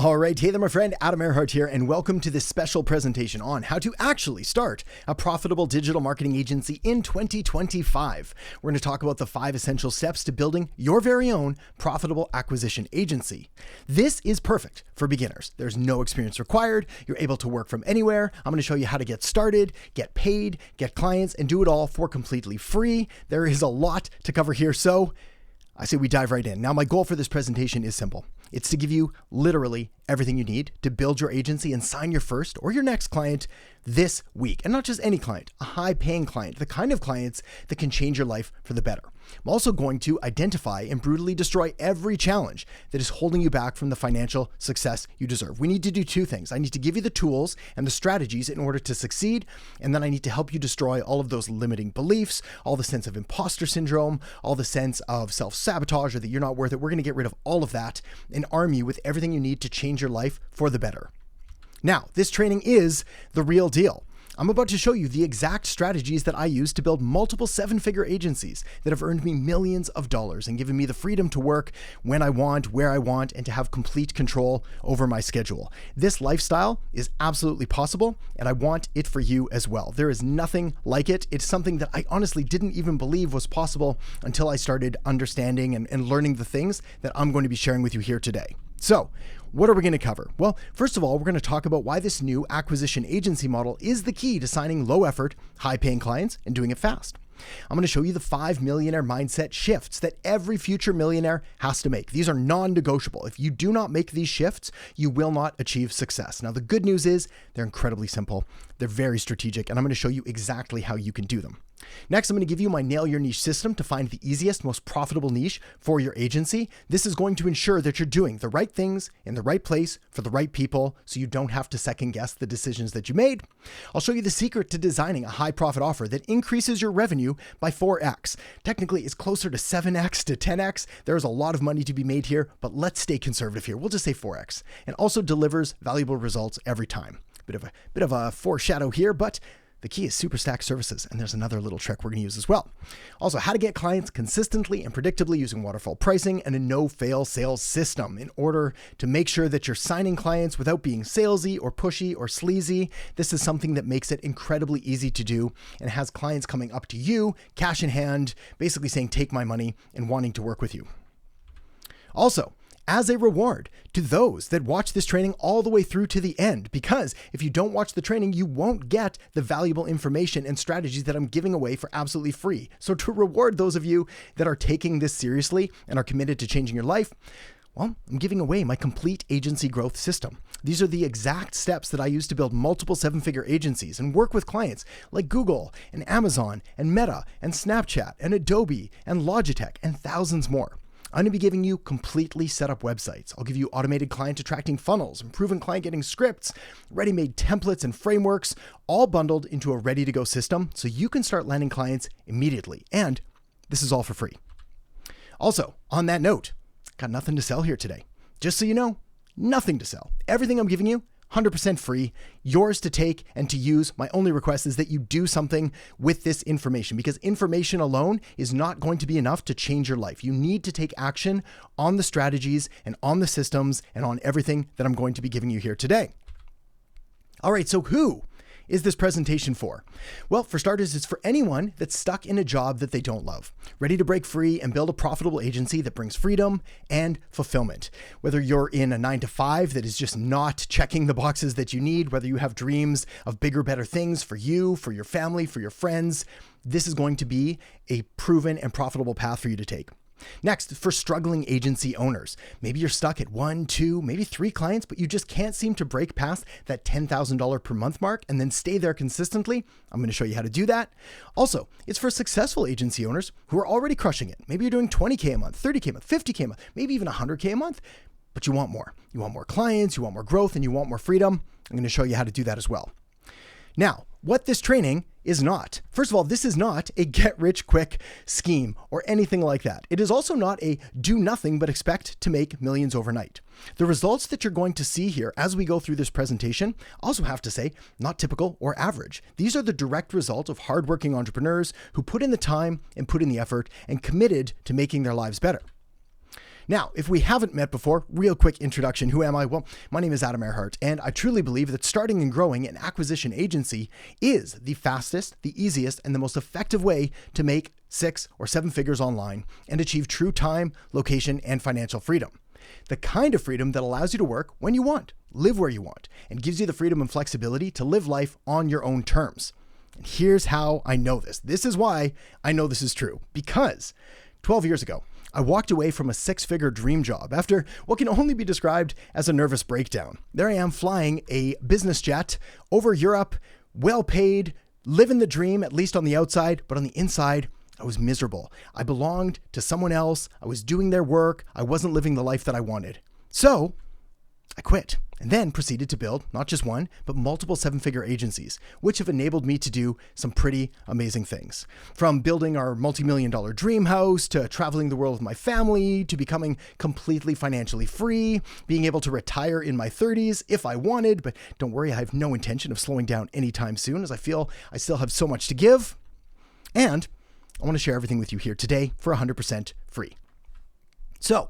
All right, hey there, my friend, Adam Erhart here, and welcome to this special presentation on how to actually start a profitable digital marketing agency in 2025. We're going to talk about the 5 essential steps to building your very own profitable acquisition agency. This is perfect for beginners. There's no experience required. You're able to work from anywhere. I'm going to show you how to get started, get paid, get clients, and do it all for completely free. There is a lot to cover here, so I say we dive right in. Now, my goal for this presentation is simple. It's to give you literally everything you need to build your agency and sign your first or your next client this week. And not just any client, a high-paying client, the kind of clients that can change your life for the better. I'm also going to identify and brutally destroy every challenge that is holding you back from the financial success you deserve. We need to do 2 things. I need to give you the tools and the strategies in order to succeed, and then I need to help you destroy all of those limiting beliefs, all the sense of imposter syndrome, all the sense of self-sabotage or that you're not worth it. We're going to get rid of all of that and arm you with everything you need to change your life for the better. Now, this training is the real deal. I'm about to show you the exact strategies that I use to build multiple 7-figure agencies that have earned me millions of dollars and given me the freedom to work when I want, where I want, and to have complete control over my schedule. This lifestyle is absolutely possible, and I want it for you as well. There is nothing like it. It's something that I honestly didn't even believe was possible until I started understanding and learning the things that I'm going to be sharing with you here today. So, what are we going to cover? Well, first of all, we're going to talk about why this new acquisition agency model is the key to signing low effort, high paying clients and doing it fast. I'm going to show you the 5 millionaire mindset shifts that every future millionaire has to make. These are non-negotiable. If you do not make these shifts, you will not achieve success. Now, the good news is they're incredibly simple. They're very strategic, and I'm going to show you exactly how you can do them. Next, I'm going to give you my Nail Your Niche system to find the easiest, most profitable niche for your agency. This is going to ensure that you're doing the right things in the right place for the right people so you don't have to second guess the decisions that you made. I'll show you the secret to designing a high profit offer that increases your revenue by 4x. Technically, it's closer to 7x to 10x. There's a lot of money to be made here, but let's stay conservative here. We'll just say 4x, and also delivers valuable results every time. Bit of a foreshadow here, but the key is Superstack services, and there's another little trick we're going to use as well. Also, how to get clients consistently and predictably using waterfall pricing and a no-fail sales system in order to make sure that you're signing clients without being salesy or pushy or sleazy. This is something that makes it incredibly easy to do and has clients coming up to you, cash in hand, basically saying, take my money and wanting to work with you. Also, as a reward to those that watch this training all the way through to the end, because if you don't watch the training, you won't get the valuable information and strategies that I'm giving away for absolutely free. So to reward those of you that are taking this seriously and are committed to changing your life, well, I'm giving away my complete agency growth system. These are the exact steps that I use to build multiple 7-figure agencies and work with clients like Google and Amazon and Meta and Snapchat and Adobe and Logitech and thousands more. I'm going to be giving you completely set up websites. I'll give you automated client attracting funnels, proven client getting scripts, ready-made templates and frameworks, all bundled into a ready-to-go system so you can start landing clients immediately. And this is all for free. Also, on that note, got nothing to sell here today. Just so you know, nothing to sell. Everything I'm giving you, 100% free, yours to take and to use. My only request is that you do something with this information, because information alone is not going to be enough to change your life. You need to take action on the strategies and on the systems and on everything that I'm going to be giving you here today. All right, so who is this presentation for? Well, for starters, it's for anyone that's stuck in a job that they don't love, ready to break free and build a profitable agency that brings freedom and fulfillment. Whether you're in a 9-to-5 that is just not checking the boxes that you need, whether you have dreams of bigger, better things for you, for your family, for your friends, this is going to be a proven and profitable path for you to take. Next, for struggling agency owners. Maybe you're stuck at 1, 2, maybe 3 clients, but you just can't seem to break past that $10,000 per month mark and then stay there consistently. I'm going to show you how to do that. Also, it's for successful agency owners who are already crushing it. Maybe you're doing 20K a month, 30K a month, 50K a month, maybe even 100K a month, but you want more. You want more clients, you want more growth, and you want more freedom. I'm going to show you how to do that as well. Now, what this training is not. First of all, this is not a get-rich-quick scheme or anything like that. It is also not a do nothing but expect to make millions overnight. The results that you're going to see here as we go through this presentation, also have to say, not typical or average. These are the direct result of hardworking entrepreneurs who put in the time and put in the effort and committed to making their lives better. Now, if we haven't met before, real quick introduction. Who am I? Well, my name is Erhart, and I truly believe that starting and growing an acquisition agency is the fastest, the easiest, and the most effective way to make 6 or 7 figures online and achieve true time, location, and financial freedom. The kind of freedom that allows you to work when you want, live where you want, and gives you the freedom and flexibility to live life on your own terms. And here's how I know this. This is why I know this is true. Because 12 years ago, I walked away from a 6-figure dream job after what can only be described as a nervous breakdown. There I am flying a business jet over Europe, well paid, living the dream, at least on the outside, but on the inside, I was miserable. I belonged to someone else. I was doing their work. I wasn't living the life that I wanted. So I quit and then proceeded to build not just one, but multiple 7-figure agencies, which have enabled me to do some pretty amazing things. From building our multi-million-dollar dream house, to traveling the world with my family, to becoming completely financially free, being able to retire in my 30s if I wanted, but don't worry, I have no intention of slowing down anytime soon, as I feel I still have so much to give. And I want to share everything with you here today for 100% free. So,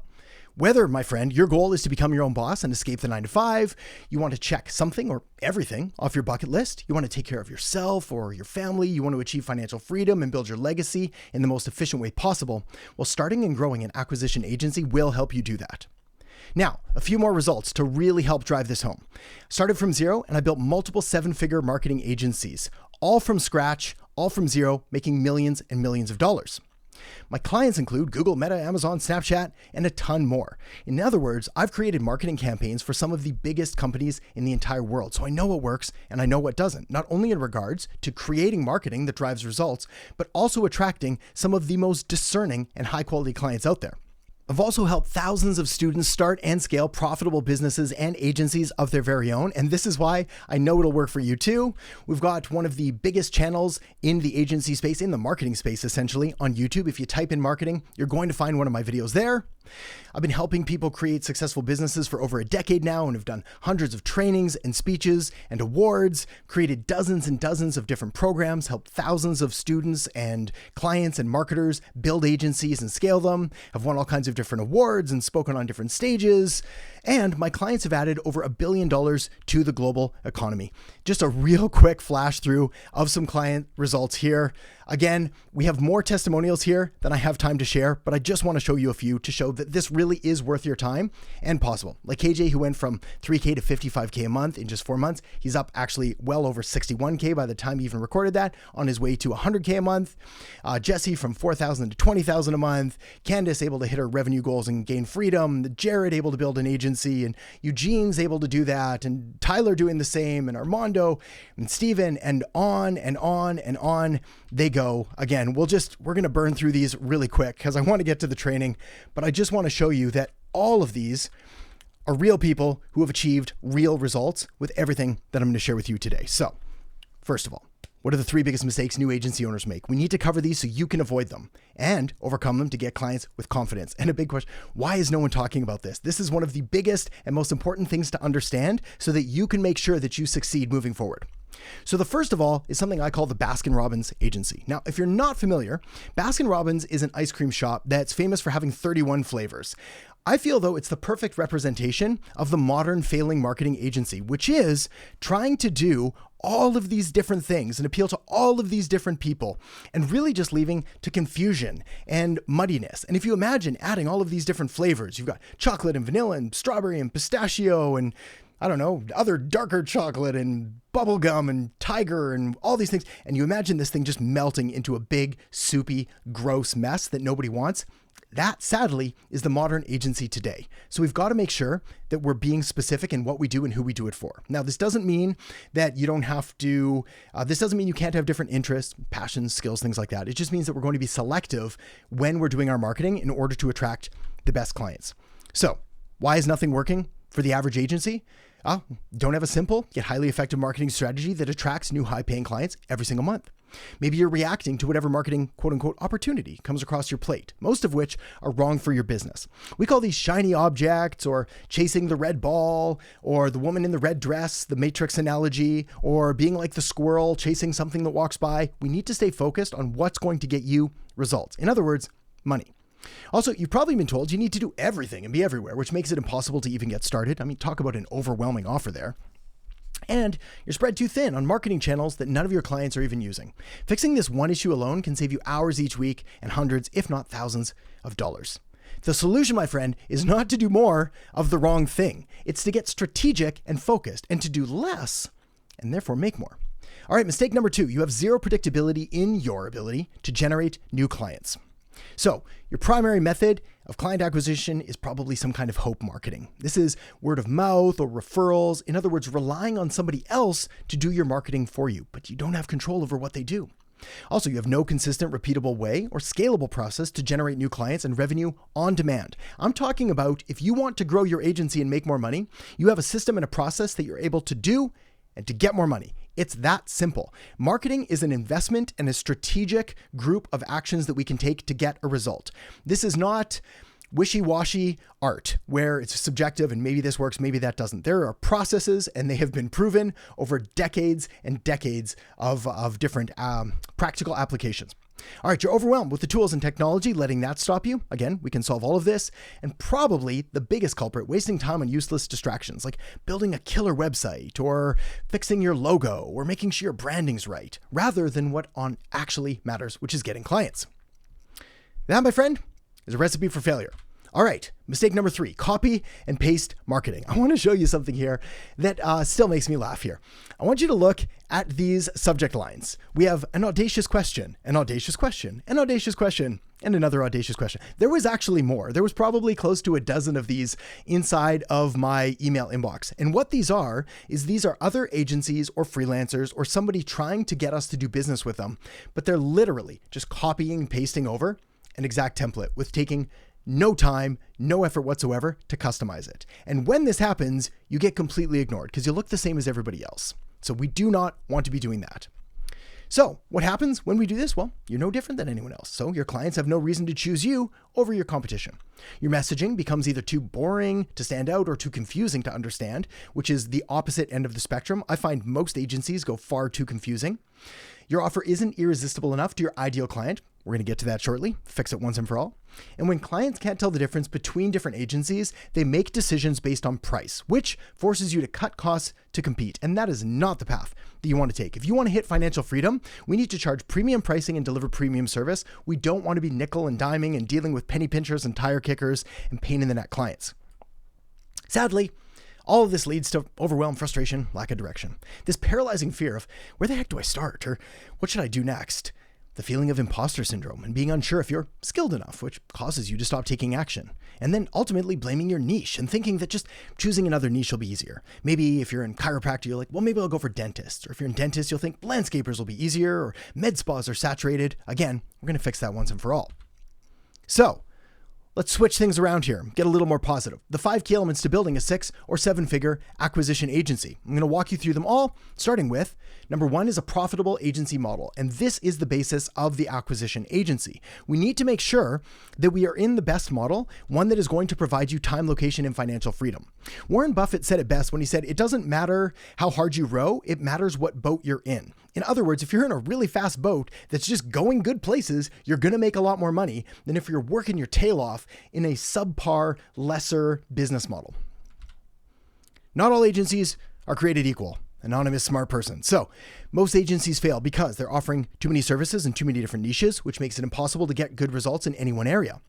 whether, my friend, your goal is to become your own boss and escape the 9-to-5, you want to check something or everything off your bucket list, you want to take care of yourself or your family, you want to achieve financial freedom and build your legacy in the most efficient way possible, well, starting and growing an acquisition agency will help you do that. Now, a few more results to really help drive this home. Started from zero, and I built multiple 7-figure marketing agencies, all from scratch, all from zero, making millions and millions of dollars. My clients include Google, Meta, Amazon, Snapchat, and a ton more. In other words, I've created marketing campaigns for some of the biggest companies in the entire world, so I know what works and I know what doesn't, not only in regards to creating marketing that drives results, but also attracting some of the most discerning and high-quality clients out there. I've also helped thousands of students start and scale profitable businesses and agencies of their very own, and this is why I know it'll work for you too. We've got one of the biggest channels in the agency space, in the marketing space essentially, on YouTube. If you type in marketing, you're going to find one of my videos there. I've been helping people create successful businesses for over a decade now and have done hundreds of trainings and speeches and awards, created dozens and dozens of different programs, helped thousands of students and clients and marketers build agencies and scale them, have won all kinds of different awards and spoken on different stages. And my clients have added over $1 billion to the global economy. Just a real quick flash through of some client results here. Again, we have more testimonials here than I have time to share, but I just want to show you a few to show that this really is worth your time and possible. Like KJ, who went from $3K to $55K a month in just 4 months. He's up actually well over $61K by the time he even recorded that, on his way to $100K a month. Jesse from $4,000 to $20,000 a month. Candace able to hit her revenue goals and gain freedom. Jared able to build an agency, and Eugene's able to do that, and Tyler doing the same, and Armando and Steven, and on and on and on they go. Again, we're going to burn through these really quick because I want to get to the training, but I just want to show you that all of these are real people who have achieved real results with everything that I'm going to share with you today. So, first of all, what are the 3 biggest mistakes new agency owners make? We need to cover these so you can avoid them and overcome them to get clients with confidence. And a big question, why is no one talking about this? This is one of the biggest and most important things to understand so that you can make sure that you succeed moving forward. So the first of all is something I call the Baskin-Robbins agency. Now, if you're not familiar, Baskin-Robbins is an ice cream shop that's famous for having 31 flavors. I feel, though, it's the perfect representation of the modern failing marketing agency, which is trying to do all of these different things and appeal to all of these different people and really just leaving to confusion and muddiness. And if you imagine adding all of these different flavors, you've got chocolate and vanilla and strawberry and pistachio and I don't know, other darker chocolate and bubblegum and tiger and all these things. And you imagine this thing just melting into a big, soupy, gross mess that nobody wants. That, sadly, is the modern agency today. So we've got to make sure that we're being specific in what we do and who we do it for. Now, this doesn't mean that you don't have to, this doesn't mean you can't have different interests, passions, skills, things like that. It just means that we're going to be selective when we're doing our marketing in order to attract the best clients. So why is nothing working for the average agency? Don't have a simple yet highly effective marketing strategy that attracts new high-paying clients every single month. Maybe you're reacting to whatever marketing quote-unquote opportunity comes across your plate, most of which are wrong for your business. We call these shiny objects, or chasing the red ball, or the woman in the red dress, the Matrix analogy, or being like the squirrel chasing something that walks by. We need to stay focused on what's going to get you results. In other words, money. Also, you've probably been told you need to do everything and be everywhere, which makes it impossible to even get started. I mean, talk about an overwhelming offer there. And you're spread too thin on marketing channels that none of your clients are even using. Fixing this one issue alone can save you hours each week and hundreds, if not thousands, of dollars. The solution, my friend, is not to do more of the wrong thing. It's to get strategic and focused and to do less and therefore make more. All right, mistake number 2, you have zero predictability in your ability to generate new clients. So your primary method of client acquisition is probably some kind of hope marketing. This is word of mouth or referrals. In other words, relying on somebody else to do your marketing for you, but you don't have control over what they do. Also, you have no consistent, repeatable way or scalable process to generate new clients and revenue on demand. I'm talking about if you want to grow your agency and make more money, you have a system and a process that you're able to do and to get more money. It's that simple. Marketing is an investment and a strategic group of actions that we can take to get a result. This is not wishy-washy art where it's subjective and maybe this works, maybe that doesn't. There are processes and they have been proven over decades and decades of different practical applications. All right, you're overwhelmed with the tools and technology, letting that stop you. Again, we can solve all of this. And probably the biggest culprit, wasting time on useless distractions like building a killer website or fixing your logo or making sure your branding's right, rather than what actually matters, which is getting clients. That, my friend, is a recipe for failure. All right, mistake number 3, copy and paste marketing. I want to show you something here that still makes me laugh here. I want you to look at these subject lines. We have an audacious question, an audacious question, an audacious question, and another audacious question. There was actually more. There was probably close to a dozen of these inside of my email inbox. And what these are other agencies or freelancers or somebody trying to get us to do business with them, but they're literally just copying and pasting over an exact template with taking no time, no effort whatsoever to customize it. And when this happens, you get completely ignored because you look the same as everybody else. So we do not want to be doing that. So what happens when we do this? Well, you're no different than anyone else. So your clients have no reason to choose you over your competition. Your messaging becomes either too boring to stand out or too confusing to understand, which is the opposite end of the spectrum. I find most agencies go far too confusing. Your offer isn't irresistible enough to your ideal client. We're going to get to that shortly. Fix it once and for all. And when clients can't tell the difference between different agencies, they make decisions based on price, which forces you to cut costs to compete. And that is not the path that you want to take. If you want to hit financial freedom, we need to charge premium pricing and deliver premium service. We don't want to be nickel and diming and dealing with penny pinchers and tire kickers and pain in the neck clients. Sadly, all of this leads to overwhelm, frustration, lack of direction. This paralyzing fear of where the heck do I start or what should I do next? The feeling of imposter syndrome and being unsure if you're skilled enough, which causes you to stop taking action. And then ultimately blaming your niche and thinking that just choosing another niche will be easier. Maybe if you're in chiropractor, you're like, well, maybe I'll go for dentists. Or if you're in dentist, you'll think landscapers will be easier or med spas are saturated. Again, we're going to fix that once and for all. So let's switch things around here, get a little more positive. The 5 key elements to building a 6 or 7-figure acquisition agency. I'm going to walk you through them all, starting with number 1 is a profitable agency model. And this is the basis of the acquisition agency. We need to make sure that we are in the best model, one that is going to provide you time, location, and financial freedom. Warren Buffett said it best when he said, it doesn't matter how hard you row, it matters what boat you're in. In other words, if you're in a really fast boat that's just going good places, you're going to make a lot more money than if you're working your tail off in a subpar, lesser business model. Not all agencies are created equal. Anonymous smart person. So most agencies fail because they're offering too many services and too many different niches, which makes it impossible to get good results in any one area.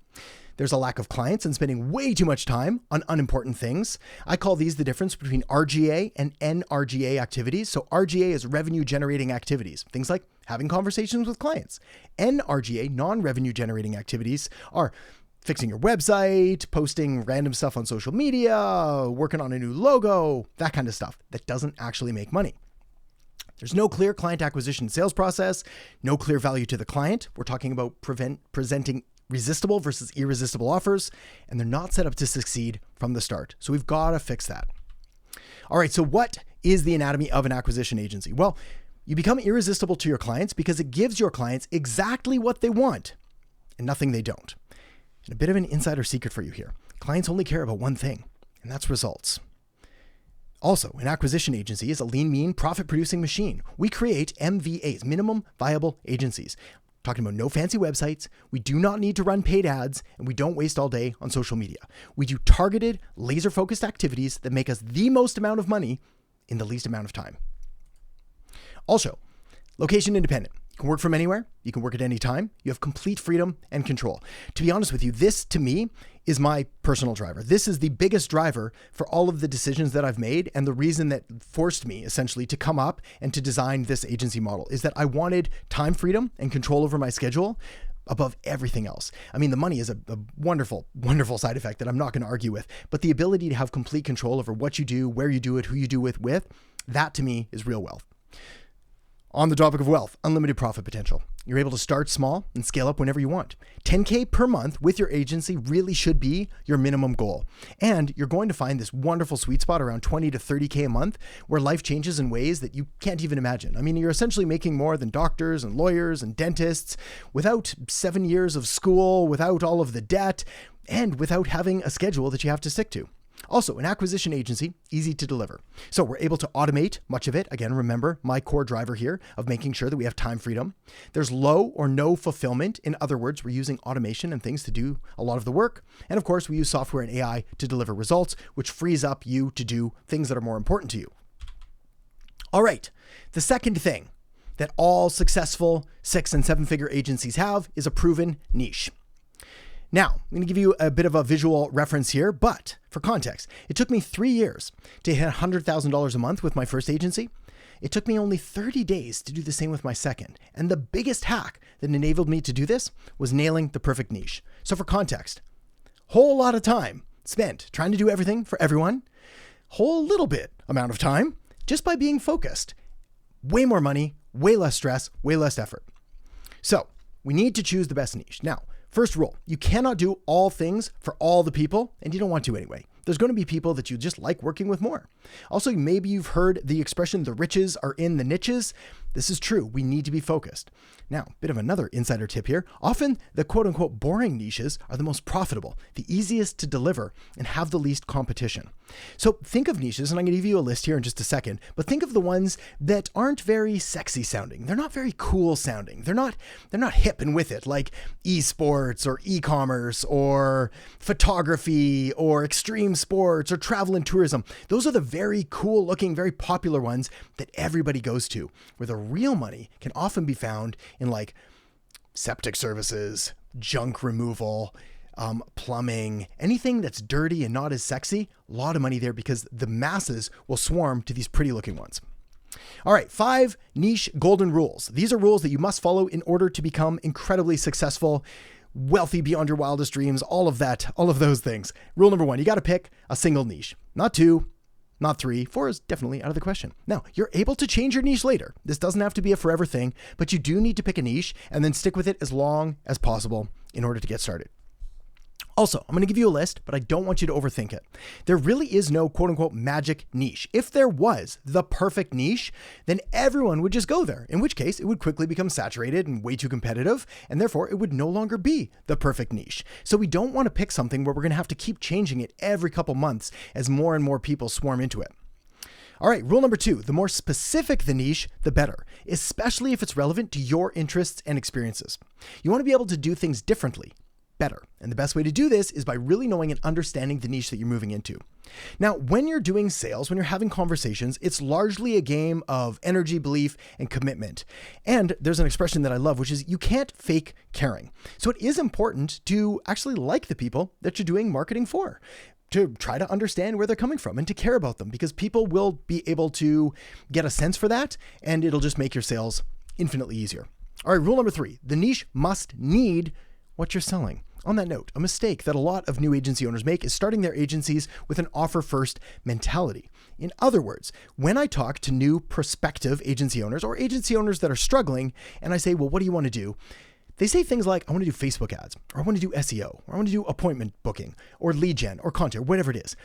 There's a lack of clients and spending way too much time on unimportant things. I call these the difference between RGA and NRGA activities. So RGA is revenue generating activities, things like having conversations with clients. NRGA, non-revenue generating activities, are fixing your website, posting random stuff on social media, working on a new logo, that kind of stuff that doesn't actually make money. There's no clear client acquisition sales process, no clear value to the client. We're talking about presenting resistible versus irresistible offers, and they're not set up to succeed from the start. So we've got to fix that. All right, so what is the anatomy of an acquisition agency? Well, you become irresistible to your clients because it gives your clients exactly what they want and nothing they don't. And a bit of an insider secret for you here. Clients only care about one thing, and that's results. Also, an acquisition agency is a lean, mean, profit-producing machine. We create MVAs, minimum viable agencies. Talking about no fancy websites, we do not need to run paid ads, and we don't waste all day on social media. We do targeted, laser-focused activities that make us the most amount of money in the least amount of time. Also, location independent. You can work from anywhere. You can work at any time. You have complete freedom and control. To be honest with you, this to me is my personal driver. This is the biggest driver for all of the decisions that I've made, and the reason that forced me essentially to come up and to design this agency model is that I wanted time freedom and control over my schedule above everything else. I mean, the money is a wonderful, wonderful side effect that I'm not going to argue with, but the ability to have complete control over what you do, where you do it, who you do it with, that to me is real wealth. On the topic of wealth, unlimited profit potential. You're able to start small and scale up whenever you want. 10K per month with your agency really should be your minimum goal. And you're going to find this wonderful sweet spot around 20 to 30K a month where life changes in ways that you can't even imagine. I mean, you're essentially making more than doctors and lawyers and dentists without 7 years of school, without all of the debt, and without having a schedule that you have to stick to. Also, an acquisition agency, easy to deliver. So we're able to automate much of it. Again, remember my core driver here of making sure that we have time freedom. There's low or no fulfillment. In other words, we're using automation and things to do a lot of the work. And of course, we use software and AI to deliver results, which frees up you to do things that are more important to you. All right, the second thing that all successful 6- and 7-figure agencies have is a proven niche. Now, I'm going to give you a bit of a visual reference here, but for context, it took me 3 years to hit $100,000 a month with my first agency. It took me only 30 days to do the same with my second. And the biggest hack that enabled me to do this was nailing the perfect niche. So for context, whole lot of time spent trying to do everything for everyone, whole little bit amount of time just by being focused. Way more money, way less stress, way less effort. So we need to choose the best niche. Now, first rule, you cannot do all things for all the people, and you don't want to anyway. There's going to be people that you just like working with more. Also, maybe you've heard the expression, the riches are in the niches. This is true. We need to be focused. Now, bit of another insider tip here. Often the quote unquote boring niches are the most profitable, the easiest to deliver, and have the least competition. So think of niches, and I'm going to give you a list here in just a second, but think of the ones that aren't very sexy sounding. They're not very cool sounding. They're not hip and with it, like esports or e-commerce or photography or extreme sports or travel and tourism. Those are the very cool looking, very popular ones that everybody goes to, where the real money can often be found in like septic services, junk removal, plumbing, anything that's dirty and not as sexy. A lot of money there because the masses will swarm to these pretty looking ones. All right, 5 niche golden rules. These are rules that you must follow in order to become incredibly successful, wealthy beyond your wildest dreams, all of that, all of those things. Rule number 1, you got to pick a single niche, not 2, not 3. 4 is definitely out of the question. Now, you're able to change your niche later. This doesn't have to be a forever thing, but you do need to pick a niche and then stick with it as long as possible in order to get started. Also, I'm going to give you a list, but I don't want you to overthink it. There really is no quote unquote magic niche. If there was the perfect niche, then everyone would just go there, in which case it would quickly become saturated and way too competitive, and therefore it would no longer be the perfect niche. So we don't want to pick something where we're going to have to keep changing it every couple months as more and more people swarm into it. All right, rule number 2, the more specific the niche, the better, especially if it's relevant to your interests and experiences. You want to be able to do things differently, better. And the best way to do this is by really knowing and understanding the niche that you're moving into. Now, when you're doing sales, when you're having conversations, it's largely a game of energy, belief, and commitment. And there's an expression that I love, which is you can't fake caring. So it is important to actually like the people that you're doing marketing for, to try to understand where they're coming from and to care about them, because people will be able to get a sense for that, and it'll just make your sales infinitely easier. All right, rule number 3, the niche must need what you're selling. On that note, a mistake that a lot of new agency owners make is starting their agencies with an offer-first mentality. In other words, when I talk to new prospective agency owners or agency owners that are struggling, and I say, well, what do you want to do? They say things like, I want to do Facebook ads, or I want to do SEO, or I want to do appointment booking, or lead gen, or content, whatever it is.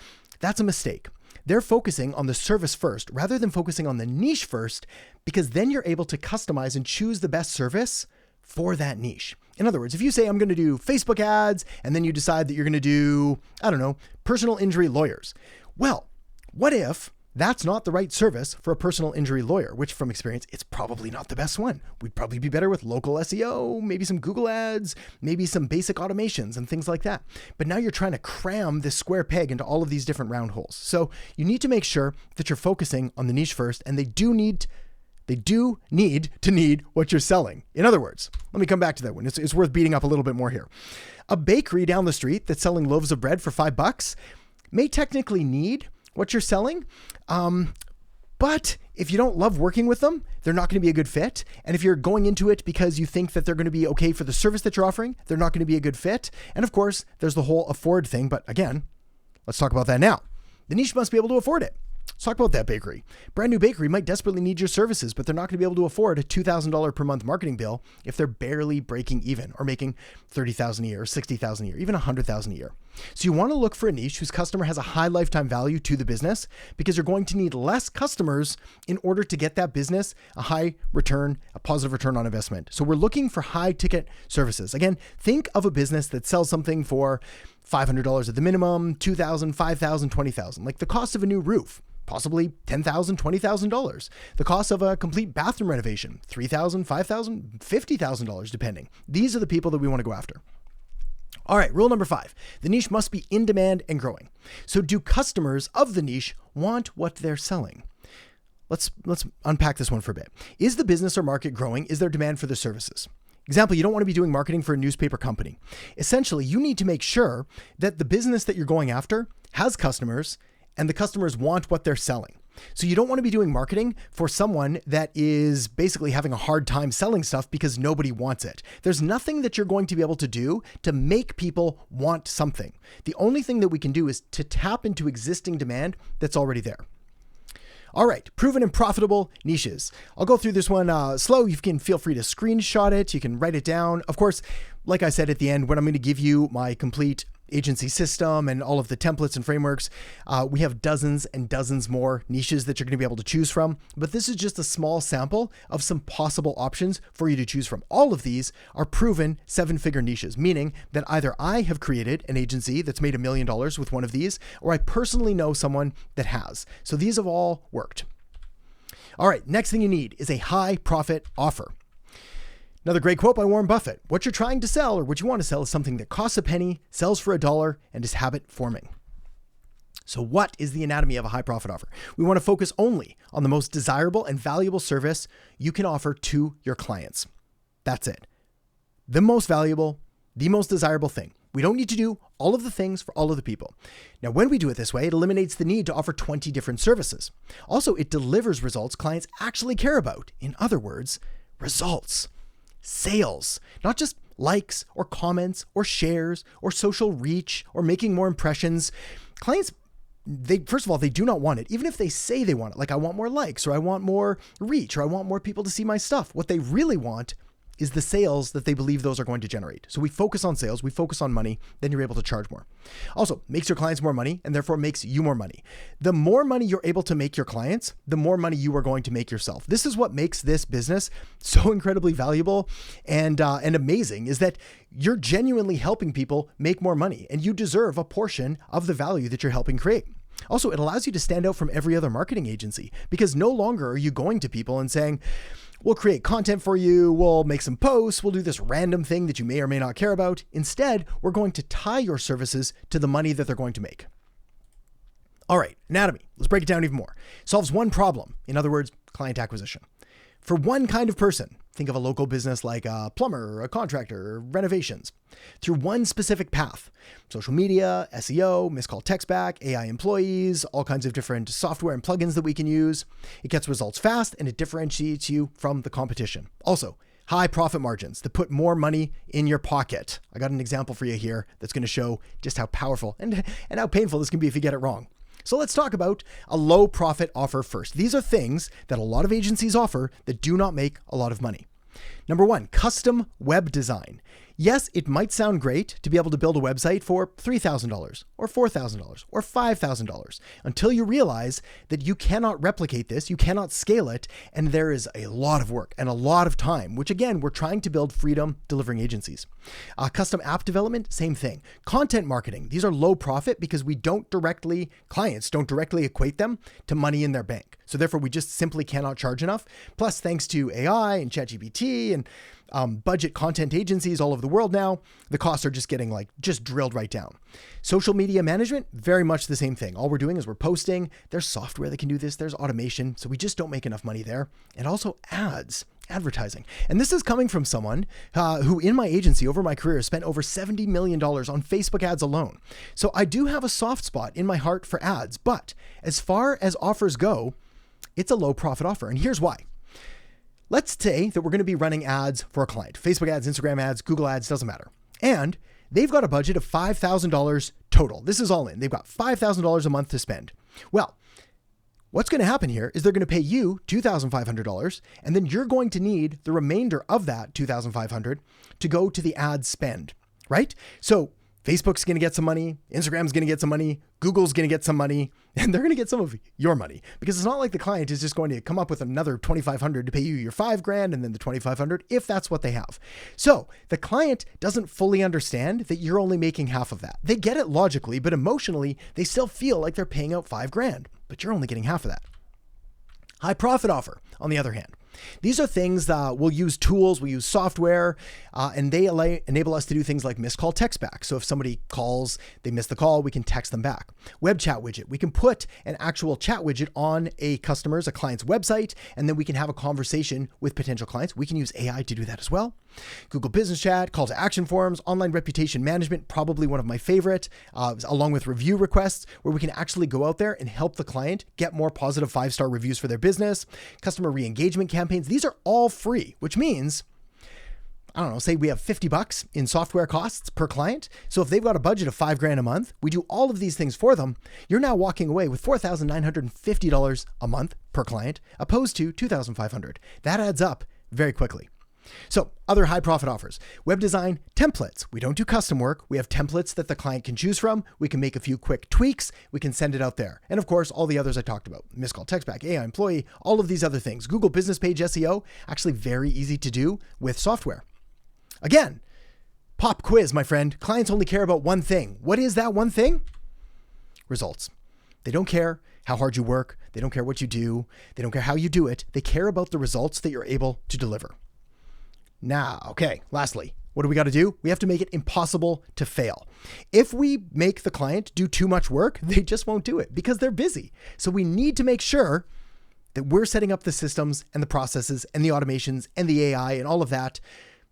That's a mistake. They're focusing on the service first rather than focusing on the niche first, because then you're able to customize and choose the best service for that niche. In other words, if you say, I'm going to do Facebook ads, and then you decide that you're going to do, I don't know, personal injury lawyers. Well, what if that's not the right service for a personal injury lawyer, which from experience, it's probably not the best one. We'd probably be better with local SEO, maybe some Google ads, maybe some basic automations and things like that. But now you're trying to cram this square peg into all of these different round holes. So you need to make sure that you're focusing on the niche first, and they do need to need what you're selling. In other words, let me come back to that one. It's worth beating up a little bit more here. A bakery down the street that's selling loaves of bread for $5 may technically need what you're selling. But if you don't love working with them, they're not going to be a good fit. And if you're going into it because you think that they're going to be okay for the service that you're offering, they're not going to be a good fit. And of course, there's the whole afford thing. But again, let's talk about that now. The niche must be able to afford it. Let's talk about that bakery. Brand new bakery might desperately need your services, but they're not going to be able to afford a $2,000 per month marketing bill if they're barely breaking even or making $30,000 a year, or $60,000 a year, even $100,000 a year. So you want to look for a niche whose customer has a high lifetime value to the business, because you're going to need less customers in order to get that business a high return, a positive return on investment. So we're looking for high ticket services. Again, think of a business that sells something for $500 at the minimum, $2,000, $5,000, $20,000, like the cost of a new roof. Possibly $10,000, $20,000. The cost of a complete bathroom renovation, $3,000, $5,000, $50,000, depending. These are the people that we want to go after. All right, rule number 5, the niche must be in demand and growing. So do customers of the niche want what they're selling? Let's unpack this one for a bit. Is the business or market growing? Is there demand for the services? Example, you don't want to be doing marketing for a newspaper company. Essentially, you need to make sure that the business that you're going after has customers and the customers want what they're selling. So you don't want to be doing marketing for someone that is basically having a hard time selling stuff because nobody wants it. There's nothing that you're going to be able to do to make people want something. The only thing that we can do is to tap into existing demand that's already there. All right, proven and profitable niches. I'll go through this one slow. You can feel free to screenshot it. You can write it down. Of course, like I said at the end, when I'm going to give you my complete agency system and all of the templates and frameworks, we have dozens and dozens more niches that you're going to be able to choose from. But this is just a small sample of some possible options for you to choose from. All of these are proven 7-figure niches, meaning that either I have created an agency that's made $1 million with one of these, or I personally know someone that has. So these have all worked. All right, next thing you need is a high profit offer. Another great quote by Warren Buffett. What you're trying to sell, or what you want to sell, is something that costs a penny, sells for $1, and is habit forming. So what is the anatomy of a high profit offer? We want to focus only on the most desirable and valuable service you can offer to your clients. That's it. The most valuable, the most desirable thing. We don't need to do all of the things for all of the people. Now, when we do it this way, it eliminates the need to offer 20 different services. Also, it delivers results clients actually care about. In other words, results. Sales, not just likes or comments or shares or social reach or making more impressions. Clients, first of all, they do not want it. Even if they say they want it, like I want more likes or I want more reach or I want more people to see my stuff. What they really want is the sales that they believe those are going to generate. So we focus on sales, we focus on money, then you're able to charge more. Also, makes your clients more money and therefore makes you more money. The more money you're able to make your clients, the more money you are going to make yourself. This is what makes this business so incredibly valuable and amazing, is that you're genuinely helping people make more money and you deserve a portion of the value that you're helping create. Also, it allows you to stand out from every other marketing agency, because no longer are you going to people and saying, we'll create content for you, we'll make some posts, we'll do this random thing that you may or may not care about. Instead, we're going to tie your services to the money that they're going to make. All right, anatomy. Let's break it down even more. Solves one problem. In other words, client acquisition. For one kind of person, think of a local business like a plumber, a contractor, renovations, through one specific path: social media, SEO, missed call text back, AI employees, all kinds of different software and plugins that we can use. It gets results fast and it differentiates you from the competition. Also, high profit margins that put more money in your pocket. I got an example for you here that's going to show just how powerful and how painful this can be if you get it wrong. So let's talk about a low profit offer first. These are things that a lot of agencies offer that do not make a lot of money. Number one, custom web design. Yes, it might sound great to be able to build a website for $3,000 or $4,000 or $5,000 until you realize that you cannot replicate this, you cannot scale it, and there is a lot of work and a lot of time, which again, we're trying to build freedom delivering agencies. Custom app development, same thing. Content marketing, these are low profit because clients don't directly equate them to money in their bank. So therefore, we just simply cannot charge enough. Plus, thanks to AI and ChatGPT and budget content agencies all over the world now, the costs are just getting just drilled right down. Social media management, very much the same thing. All we're doing is we're posting. There's software that can do this. There's automation. So we just don't make enough money there. And also advertising. And this is coming from someone who in my agency over my career spent over $70 million on Facebook ads alone. So I do have a soft spot in my heart for ads, but as far as offers go, it's a low profit offer. And here's why. Let's say that we're going to be running ads for a client, Facebook ads, Instagram ads, Google ads, doesn't matter. And they've got a budget of $5,000 total. This is all in. They've got $5,000 a month to spend. Well, what's going to happen here is they're going to pay you $2,500, and then you're going to need the remainder of that $2,500 to go to the ad spend, right? So Facebook's going to get some money, Instagram's going to get some money, Google's going to get some money, and they're going to get some of your money, because it's not like the client is just going to come up with another $2,500 to pay you your $5,000 and then the $2,500 if that's what they have. So the client doesn't fully understand that you're only making half of that. They get it logically, but emotionally, they still feel like they're paying out $5,000, but you're only getting half of that. High profit offer, on the other hand. These are things that we'll use tools, we'll use software, and they enable us to do things like missed call text back. So if somebody calls, they miss the call, we can text them back. Web chat widget. We can put an actual chat widget on a client's website, and then we can have a conversation with potential clients. We can use AI to do that as well. Google Business Chat, call to action forms, online reputation management, probably one of my favorite, along with review requests, where we can actually go out there and help the client get more positive 5-star reviews for their business. Customer re-engagement campaigns. These are all free, which means, I don't know, say we have $50 in software costs per client. So if they've got a budget of $5,000 a month, we do all of these things for them. You're now walking away with $4,950 a month per client, opposed to $2,500. That adds up very quickly. So other high profit offers, web design templates. We don't do custom work. We have templates that the client can choose from. We can make a few quick tweaks. We can send it out there. And of course, all the others I talked about, missed call, text back, AI employee, all of these other things. Google business page SEO, actually very easy to do with software. Again, pop quiz, my friend. Clients only care about one thing. What is that one thing? Results. They don't care how hard you work. They don't care what you do. They don't care how you do it. They care about the results that you're able to deliver. Now, okay, lastly, what do we got to do? We have to make it impossible to fail. If we make the client do too much work, they just won't do it because they're busy. So we need to make sure that we're setting up the systems and the processes and the automations and the AI and all of that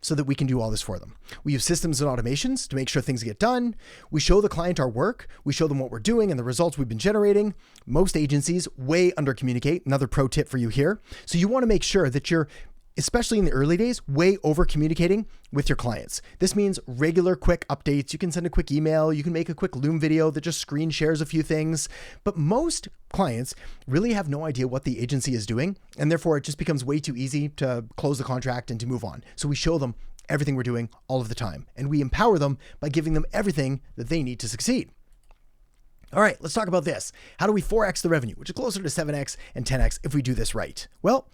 so that we can do all this for them. We use systems and automations to make sure things get done. We show the client our work. We show them what we're doing and the results we've been generating. Most agencies way under communicate. Another pro tip for you here. So you want to make sure that you're, especially in the early days, way over communicating with your clients. This means regular quick updates. You can send a quick email. You can make a quick Loom video that just screen shares a few things. But most clients really have no idea what the agency is doing. And therefore it just becomes way too easy to close the contract and to move on. So we show them everything we're doing all of the time. And we empower them by giving them everything that they need to succeed. All right, let's talk about this. How do we 4x the revenue, which is closer to 7x and 10x if we do this right? Well,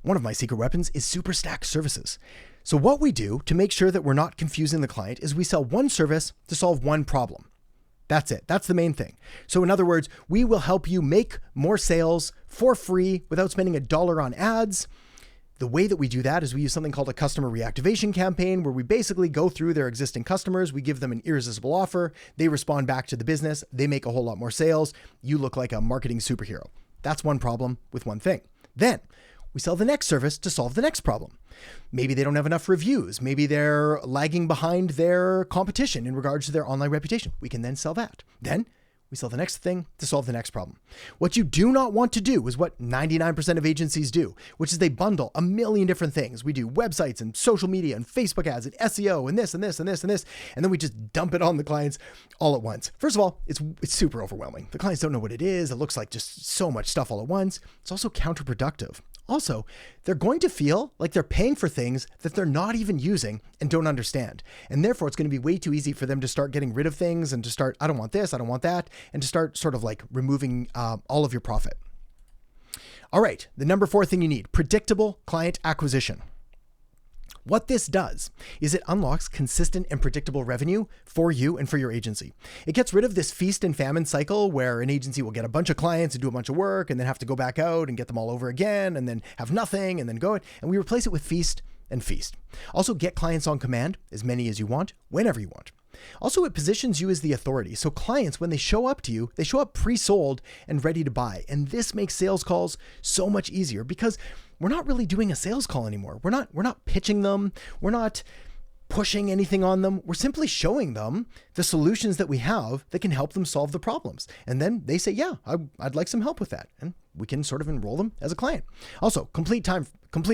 one of my secret weapons is Superstack services. So what we do to make sure that we're not confusing the client is we sell one service to solve one problem. That's it. That's the main thing. So in other words, we will help you make more sales for free without spending $1 on ads. The way that we do that is we use something called a customer reactivation campaign, where we basically go through their existing customers. We give them an irresistible offer. They respond back to the business. They make a whole lot more sales. You look like a marketing superhero. That's one problem with one thing. Then we sell the next service to solve the next problem. Maybe they don't have enough reviews. Maybe they're lagging behind their competition in regards to their online reputation. We can then sell that. Then we sell the next thing to solve the next problem. What you do not want to do is what 99% of agencies do, which is they bundle a million different things. We do websites and social media and Facebook ads and SEO and this and this and this and this, and then we just dump it on the clients all at once. First of all, it's super overwhelming. The clients don't know what it is. It looks like just so much stuff all at once. It's also counterproductive. Also, they're going to feel like they're paying for things that they're not even using and don't understand. And therefore, it's going to be way too easy for them to start getting rid of things and to start, I don't want this, I don't want that, and to start sort of like removing all of your profit. All right, the number 4 thing you need, predictable client acquisition. What this does is it unlocks consistent and predictable revenue for you and for your agency. It gets rid of this feast and famine cycle where an agency will get a bunch of clients and do a bunch of work and then have to go back out and get them all over again and then have nothing and then go. And we replace it with feast and feast. Also, get clients on command, as many as you want, whenever you want. Also, it positions you as the authority. So clients, when they show up to you, they show up pre-sold and ready to buy. And this makes sales calls so much easier because we're not really doing a sales call anymore. We're not pitching them. We're not pushing anything on them. We're simply showing them the solutions that we have that can help them solve the problems. And then they say, yeah, I'd like some help with that. And we can sort of enroll them as a client. Also, complete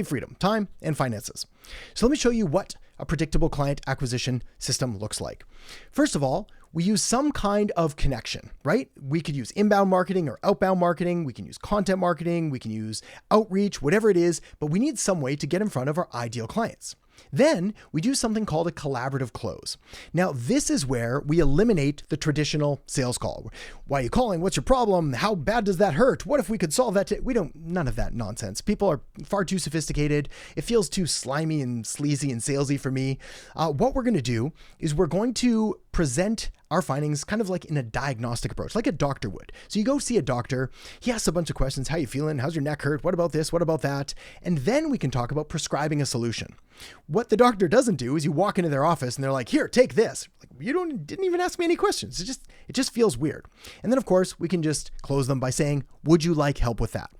freedom, time and finances. So let me show you what a predictable client acquisition system looks like. First of all, we use some kind of connection, right? We could use inbound marketing or outbound marketing. We can use content marketing. We can use outreach, whatever it is, but we need some way to get in front of our ideal clients. Then we do something called a collaborative close. Now, this is where we eliminate the traditional sales call. Why are you calling? What's your problem? How bad does that hurt? What if we could solve that? None of that nonsense. People are far too sophisticated. It feels too slimy and sleazy and salesy for me. What we're going to do is we're going to present our findings kind of like in a diagnostic approach, like a doctor would. So you go see a doctor, he asks a bunch of questions. How you feeling? How's your neck hurt? What about this? What about that? And then we can talk about prescribing a solution. What the doctor doesn't do is you walk into their office and they're like, here, take this. Like, didn't even ask me any questions. It just feels weird. And then of course we can just close them by saying, would you like help with that?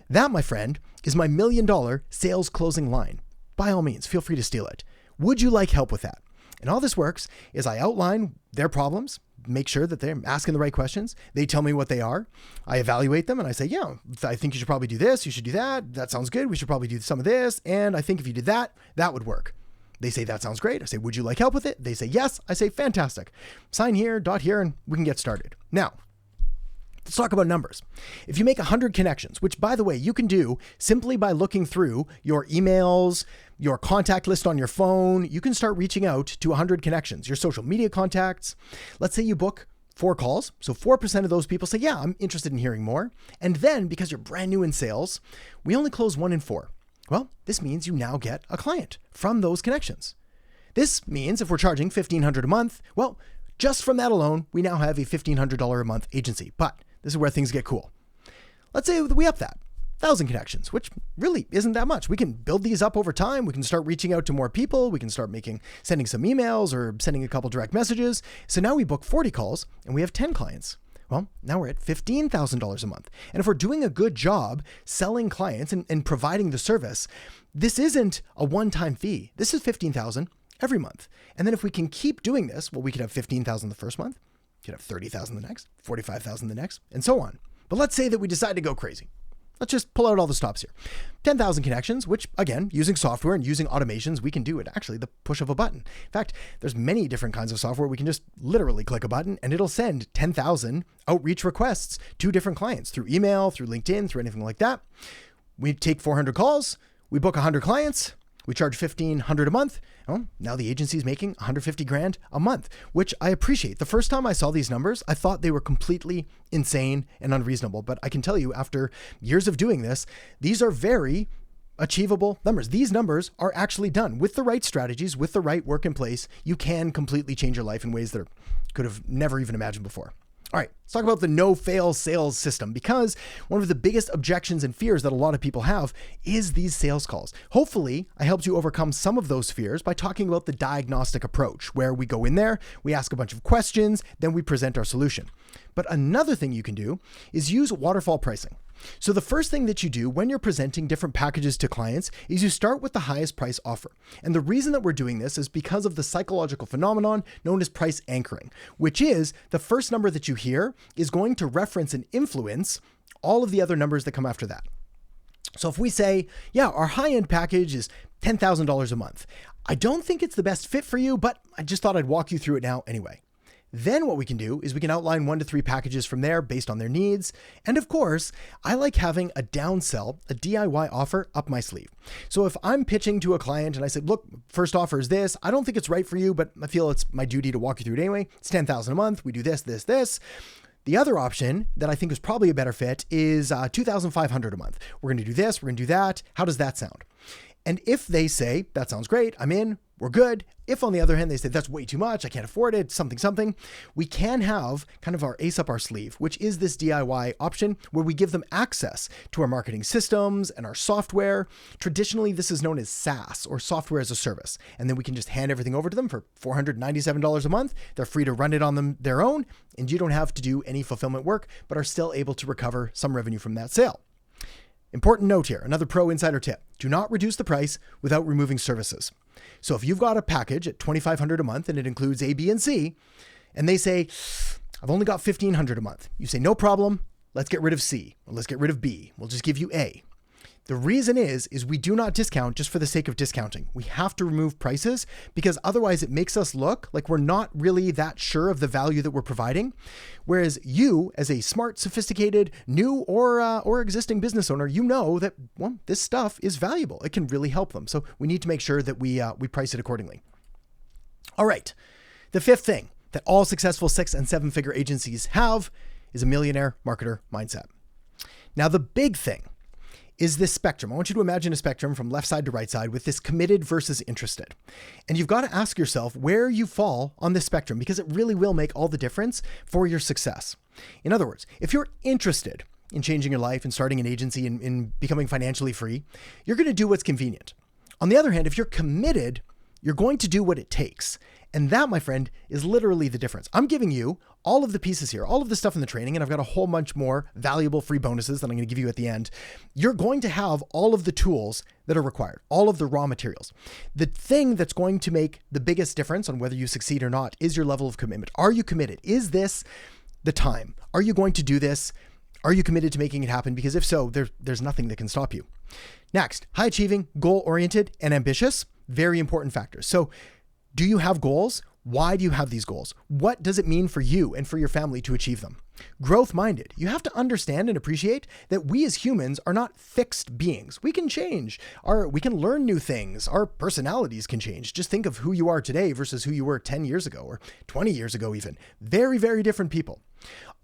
That, my friend, is my $1 million sales closing line. By all means, feel free to steal it. Would you like help with that? And all this works is I outline their problems, make sure that they're asking the right questions. They tell me what they are. I evaluate them and I say, yeah, I think you should probably do this. You should do that. That sounds good. We should probably do some of this. And I think if you did that, that would work. They say, that sounds great. I say, would you like help with it? They say, yes. I say, fantastic. Sign here, dot here, and we can get started. Now, let's talk about numbers. If you make 100 connections, which by the way, you can do simply by looking through your emails, your contact list on your phone, you can start reaching out to 100 connections, your social media contacts. Let's say you book 4 calls. So 4% of those people say, yeah, I'm interested in hearing more. And then because you're brand new in sales, we only close 1 in 4. Well, this means you now get a client from those connections. This means if we're charging $1,500 a month, well, just from that alone, we now have a $1,500 a month agency. But this is where things get cool. Let's say we up that 1,000 connections, which really isn't that much. We can build these up over time. We can start reaching out to more people. We can start sending some emails or sending a couple direct messages. So now we book 40 calls and we have 10 clients. Well, now we're at $15,000 a month. And if we're doing a good job selling clients and providing the service, this isn't a one-time fee. This is $15,000 every month. And then if we can keep doing this, well, we could have $15,000 the first month. You could have $30,000 the next, $45,000 the next, and so on. But let's say that we decide to go crazy. Let's just pull out all the stops here. 10,000 connections, which again, using software and using automations, we can do it actually the push of a button. In fact, there's many different kinds of software. We can just literally click a button and it'll send 10,000 outreach requests to different clients through email, through LinkedIn, through anything like that. We take 400 calls, we book 100 clients, we charge $1,500 a month. Well, now the agency is making $150,000 a month, which I appreciate. The first time I saw these numbers, I thought they were completely insane and unreasonable. But I can tell you after years of doing this, these are very achievable numbers. These numbers are actually done with the right strategies, with the right work in place. You can completely change your life in ways that could have never even imagined before. All right, let's talk about the no-fail sales system, because one of the biggest objections and fears that a lot of people have is these sales calls. Hopefully, I helped you overcome some of those fears by talking about the diagnostic approach, where we go in there, we ask a bunch of questions, then we present our solution. But another thing you can do is use waterfall pricing. So the first thing that you do when you're presenting different packages to clients is you start with the highest price offer. And the reason that we're doing this is because of the psychological phenomenon known as price anchoring, which is the first number that you hear is going to reference and influence all of the other numbers that come after that. So if we say, yeah, our high-end package is $10,000 a month. I don't think it's the best fit for you, but I just thought I'd walk you through it now anyway. Then what we can do is we can outline 1 to 3 packages from there based on their needs. And of course, I like having a downsell, a DIY offer up my sleeve. So if I'm pitching to a client and I say, look, first offer is this, I don't think it's right for you, but I feel it's my duty to walk you through it anyway. It's $10,000 a month. We do this, this, this. The other option that I think is probably a better fit is $2,500 a month. We're going to do this, we're going to do that. How does that sound? And if they say, that sounds great, I'm in, we're good. If on the other hand, they say, that's way too much, I can't afford it, something, we can have kind of our ace up our sleeve, which is this DIY option where we give them access to our marketing systems and our software. Traditionally, this is known as SaaS, or software as a service. And then we can just hand everything over to them for $497 a month. They're free to run it on their own, and you don't have to do any fulfillment work, but are still able to recover some revenue from that sale. Important note here, another pro insider tip: do not reduce the price without removing services. So if you've got a package at $2,500 a month and it includes A, B, and C, and they say, I've only got $1,500 a month. You say, no problem, let's get rid of C, or let's get rid of B. We'll just give you A. The reason is we do not discount just for the sake of discounting. We have to remove prices because otherwise it makes us look like we're not really that sure of the value that we're providing. Whereas you, as a smart, sophisticated, new or existing business owner, you know that, well, this stuff is valuable. It can really help them. So we need to make sure that we price it accordingly. All right. The fifth thing that all successful 6- and 7-figure agencies have is a millionaire marketer mindset. Now, the big thing is this spectrum. I want you to imagine a spectrum from left side to right side with this committed versus interested. And you've got to ask yourself where you fall on this spectrum because it really will make all the difference for your success. In other words, if you're interested in changing your life and starting an agency and in becoming financially free, you're going to do what's convenient. On the other hand, if you're committed, you're going to do what it takes. And that, my friend, is literally the difference. I'm giving you all of the pieces here, all of the stuff in the training, and I've got a whole bunch more valuable free bonuses that I'm going to give you at the end. You're going to have all of the tools that are required, all of the raw materials. The thing that's going to make the biggest difference on whether you succeed or not is your level of commitment. Are you committed? Is this the time? Are you going to do this? Are you committed to making it happen? Because if so, there's nothing that can stop you. Next, high achieving, goal-oriented, and ambitious, very important factors. So, do you have goals? Why do you have these goals? What does it mean for you and for your family to achieve them? Growth-minded. You have to understand and appreciate that we as humans are not fixed beings. We can change. We can learn new things. Our personalities can change. Just think of who you are today versus who you were 10 years ago or 20 years ago even. Very, very different people.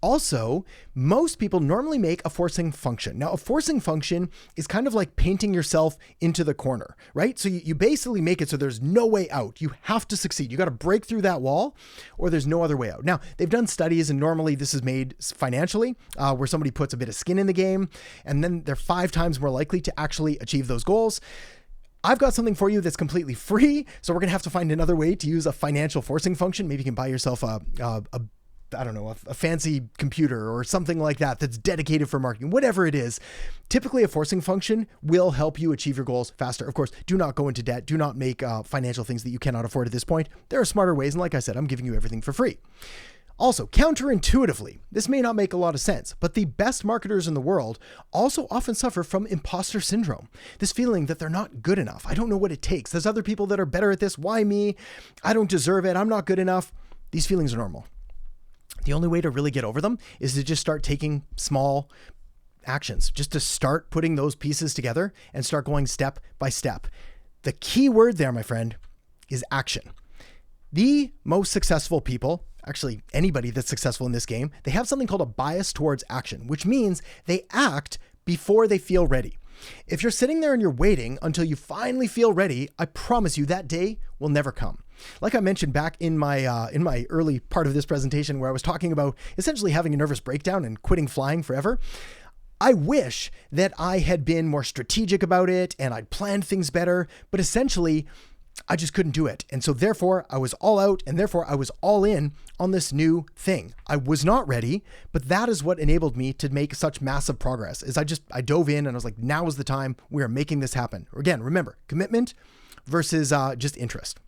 Also, most people normally make a forcing function. Now, a forcing function is kind of like painting yourself into the corner, right? So you basically make it so there's no way out. You have to succeed. You got to break through that wall or there's no other way out. Now, they've done studies and normally this is made financially where somebody puts a bit of skin in the game and then they're 5 times more likely to actually achieve those goals. I've got something for you that's completely free. So we're going to have to find another way to use a financial forcing function. Maybe you can buy yourself a fancy computer or something like that that's dedicated for marketing, whatever it is. Typically, a forcing function will help you achieve your goals faster. Of course, do not go into debt. Do not make financial things that you cannot afford at this point. There are smarter ways. And like I said, I'm giving you everything for free. Also, counterintuitively, this may not make a lot of sense, but the best marketers in the world also often suffer from imposter syndrome. This feeling that they're not good enough. I don't know what it takes. There's other people that are better at this. Why me? I don't deserve it. I'm not good enough. These feelings are normal. The only way to really get over them is to just start taking small actions, just to start putting those pieces together and start going step by step. The key word there, my friend, is action. The most successful people, actually anybody that's successful in this game, they have something called a bias towards action, which means they act before they feel ready. If you're sitting there and you're waiting until you finally feel ready, I promise you that day will never come. Like I mentioned back in my early part of this presentation where I was talking about essentially having a nervous breakdown and quitting flying forever, I wish that I had been more strategic about it and I'd planned things better, but essentially I just couldn't do it. And so therefore I was all out and therefore I was all in on this new thing. I was not ready, but that is what enabled me to make such massive progress is I dove in and I was like, now is the time. We are making this happen. Again, remember, commitment versus just interest.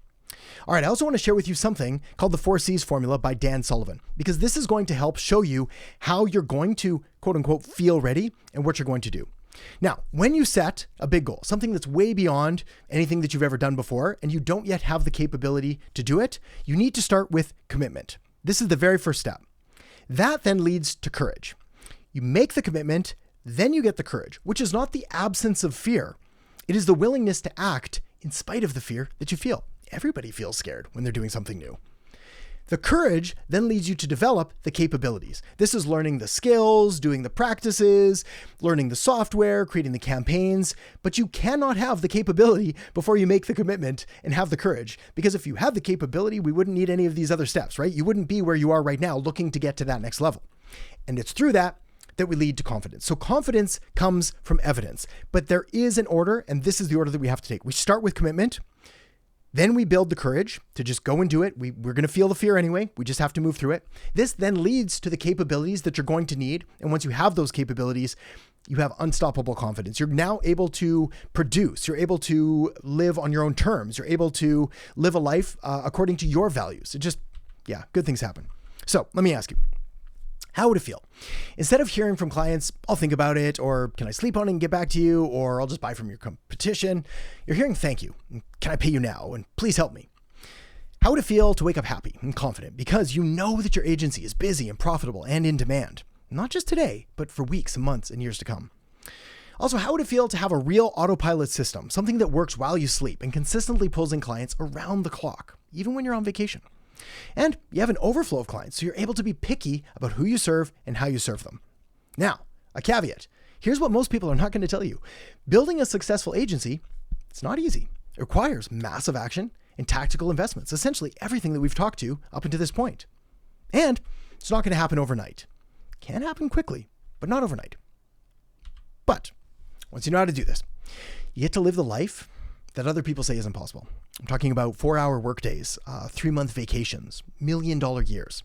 All right, I also want to share with you something called the 4 C's formula by Dan Sullivan, because this is going to help show you how you're going to, quote unquote, feel ready and what you're going to do. Now, when you set a big goal, something that's way beyond anything that you've ever done before, and you don't yet have the capability to do it, you need to start with commitment. This is the very first step. That then leads to courage. You make the commitment, then you get the courage, which is not the absence of fear. It is the willingness to act in spite of the fear that you feel. Everybody feels scared when they're doing something new. The courage then leads you to develop the capabilities. This is learning the skills, doing the practices, learning the software, creating the campaigns, but you cannot have the capability before you make the commitment and have the courage. Because if you had the capability, we wouldn't need any of these other steps, right? You wouldn't be where you are right now looking to get to that next level. And it's through that we lead to confidence. So confidence comes from evidence, but there is an order, and this is the order that we have to take. We start with commitment. Then we build the courage to just go and do it. We're going to feel the fear anyway. We just have to move through it. This then leads to the capabilities that you're going to need. And once you have those capabilities, you have unstoppable confidence. You're now able to produce. You're able to live on your own terms. You're able to live a life according to your values. Good things happen. So let me ask you, how would it feel? Instead of hearing from clients, I'll think about it, or can I sleep on it and get back to you, or I'll just buy from your competition, you're hearing thank you. Can I pay you now? And please help me. How would it feel to wake up happy and confident because you know that your agency is busy and profitable and in demand, not just today, but for weeks and months and years to come? Also, how would it feel to have a real autopilot system, something that works while you sleep and consistently pulls in clients around the clock, even when you're on vacation? And you have an overflow of clients, so you're able to be picky about who you serve and how you serve them. Now, a caveat. Here's what most people are not going to tell you. Building a successful agency, it's not easy. It requires massive action and tactical investments, essentially everything that we've talked to up until this point. And it's not going to happen overnight. It can happen quickly, but not overnight. But once you know how to do this, you get to live the life that other people say isn't possible. I'm talking about 4-hour workdays, 3-month vacations, $1 million years.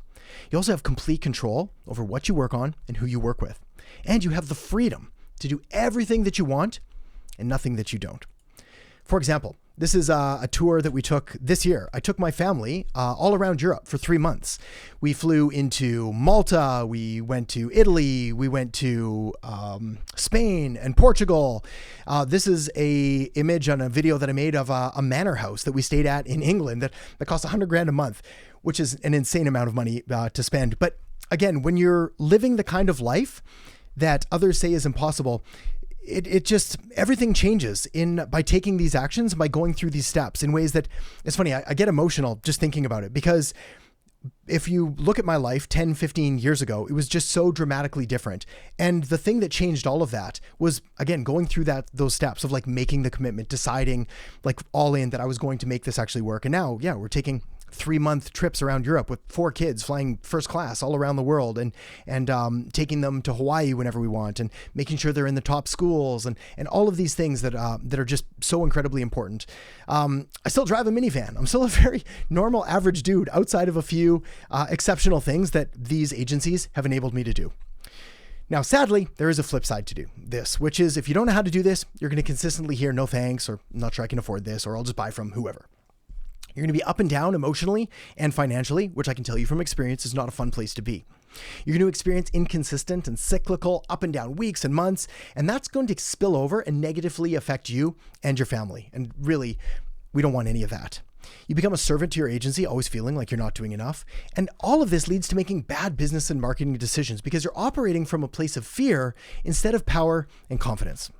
You also have complete control over what you work on and who you work with. And you have the freedom to do everything that you want and nothing that you don't. For example, this is a tour that we took this year. I took my family all around Europe for 3 months. We flew into Malta, we went to Italy, we went to Spain and Portugal. This is a image on a video that I made of a manor house that we stayed at in England that cost $100,000 a month, which is an insane amount of money to spend. But again, when you're living the kind of life that others say is impossible, it just, everything changes by taking these actions, by going through these steps in ways that, it's funny, I get emotional just thinking about it, because if you look at my life 10, 15 years ago, it was just so dramatically different. And the thing that changed all of that was, again, going through those steps of like making the commitment, deciding like all in that I was going to make this actually work. And now, we're taking 3-month trips around Europe with 4 kids, flying first class all around the world, and taking them to Hawaii whenever we want, and making sure they're in the top schools, and all of these things that are just so incredibly important. I still drive a minivan. I'm still a very normal, average dude outside of a few exceptional things that these agencies have enabled me to do. Now, sadly, there is a flip side to do this, which is if you don't know how to do this, you're going to consistently hear no thanks, or I'm not sure I can afford this, or I'll just buy from whoever. You're going to be up and down emotionally and financially, which I can tell you from experience is not a fun place to be. You're going to experience inconsistent and cyclical up and down weeks and months, and that's going to spill over and negatively affect you and your family. And really, we don't want any of that. You become a servant to your agency, always feeling like you're not doing enough. And all of this leads to making bad business and marketing decisions because you're operating from a place of fear instead of power and confidence.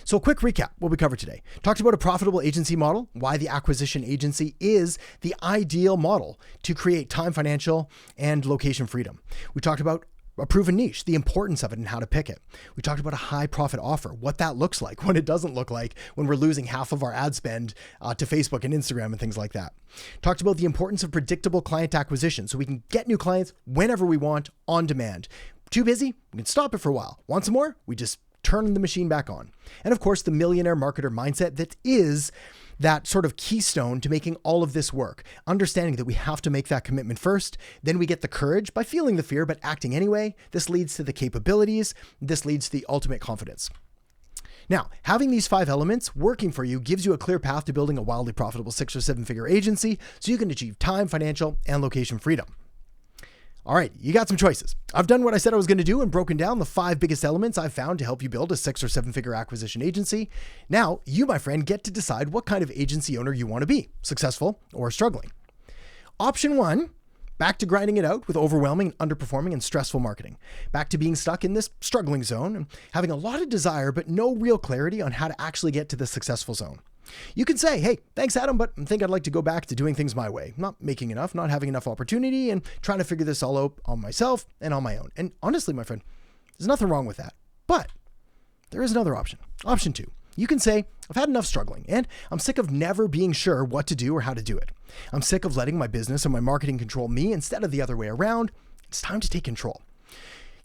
So a quick recap, what we covered today. Talked about a profitable agency model, why the acquisition agency is the ideal model to create time, financial, and location freedom. We talked about a proven niche, the importance of it and how to pick it. We talked about a high profit offer, what that looks like, what it doesn't look like when we're losing half of our ad spend to Facebook and Instagram and things like that. Talked about the importance of predictable client acquisition so we can get new clients whenever we want on demand. Too busy? We can stop it for a while. Want some more? We just turn the machine back on. And of course, the millionaire marketer mindset that is that sort of keystone to making all of this work. Understanding that we have to make that commitment first, then we get the courage by feeling the fear, but acting anyway. This leads to the capabilities. This leads to the ultimate confidence. Now, having these 5 elements working for you gives you a clear path to building a wildly profitable 6 or 7-figure agency so you can achieve time, financial, and location freedom. All right, you got some choices. I've done what I said I was going to do and broken down the 5 biggest elements I've found to help you build a 6 or 7-figure acquisition agency. Now, you, my friend, get to decide what kind of agency owner you want to be, successful or struggling. Option 1, Back to grinding it out with overwhelming, underperforming, and stressful marketing. Back to being stuck in this struggling zone and having a lot of desire, but no real clarity on how to actually get to the successful zone. You can say, hey, thanks, Adam, but I think I'd like to go back to doing things my way. Not making enough, not having enough opportunity, and trying to figure this all out on myself and on my own. And honestly, my friend, there's nothing wrong with that. But there is another option. Option 2. You can say, I've had enough struggling, and I'm sick of never being sure what to do or how to do it. I'm sick of letting my business and my marketing control me instead of the other way around. It's time to take control.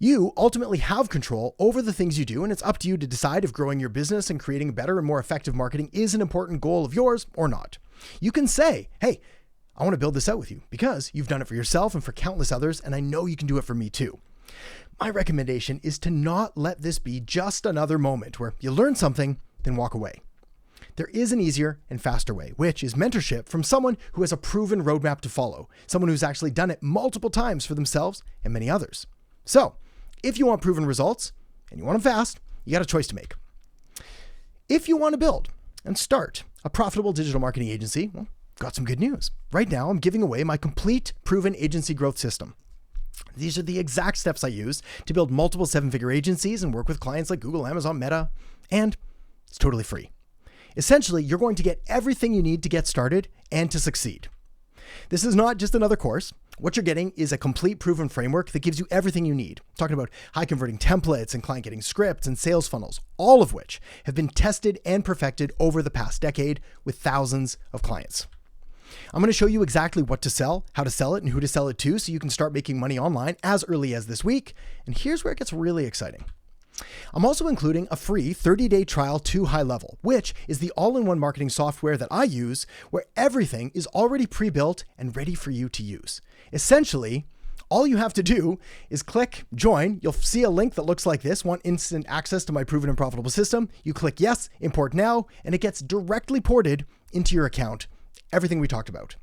You ultimately have control over the things you do, and it's up to you to decide if growing your business and creating better and more effective marketing is an important goal of yours or not. You can say, hey, I want to build this out with you because you've done it for yourself and for countless others, and I know you can do it for me too. My recommendation is to not let this be just another moment where you learn something, then walk away. There is an easier and faster way, which is mentorship from someone who has a proven roadmap to follow, someone who's actually done it multiple times for themselves and many others. So, if you want proven results and you want them fast, you got a choice to make. If you want to build and start a profitable digital marketing agency, well, got some good news. Right now, I'm giving away my complete proven agency growth system. These are the exact steps I use to build multiple 7-figure agencies and work with clients like Google, Amazon, Meta, and it's totally free. Essentially, you're going to get everything you need to get started and to succeed. This is not just another course. What you're getting is a complete proven framework that gives you everything you need. I'm talking about high converting templates and client getting scripts and sales funnels, all of which have been tested and perfected over the past decade with thousands of clients. I'm going to show you exactly what to sell, how to sell it, and who to sell it to so you can start making money online as early as this week. And here's where it gets really exciting. I'm also including a free 30-day trial to High Level, which is the all-in-one marketing software that I use where everything is already pre-built and ready for you to use. Essentially, all you have to do is click join. You'll see a link that looks like this. Want instant access to my proven and profitable system? You click yes, import now, and it gets directly ported into your account. Everything we talked about.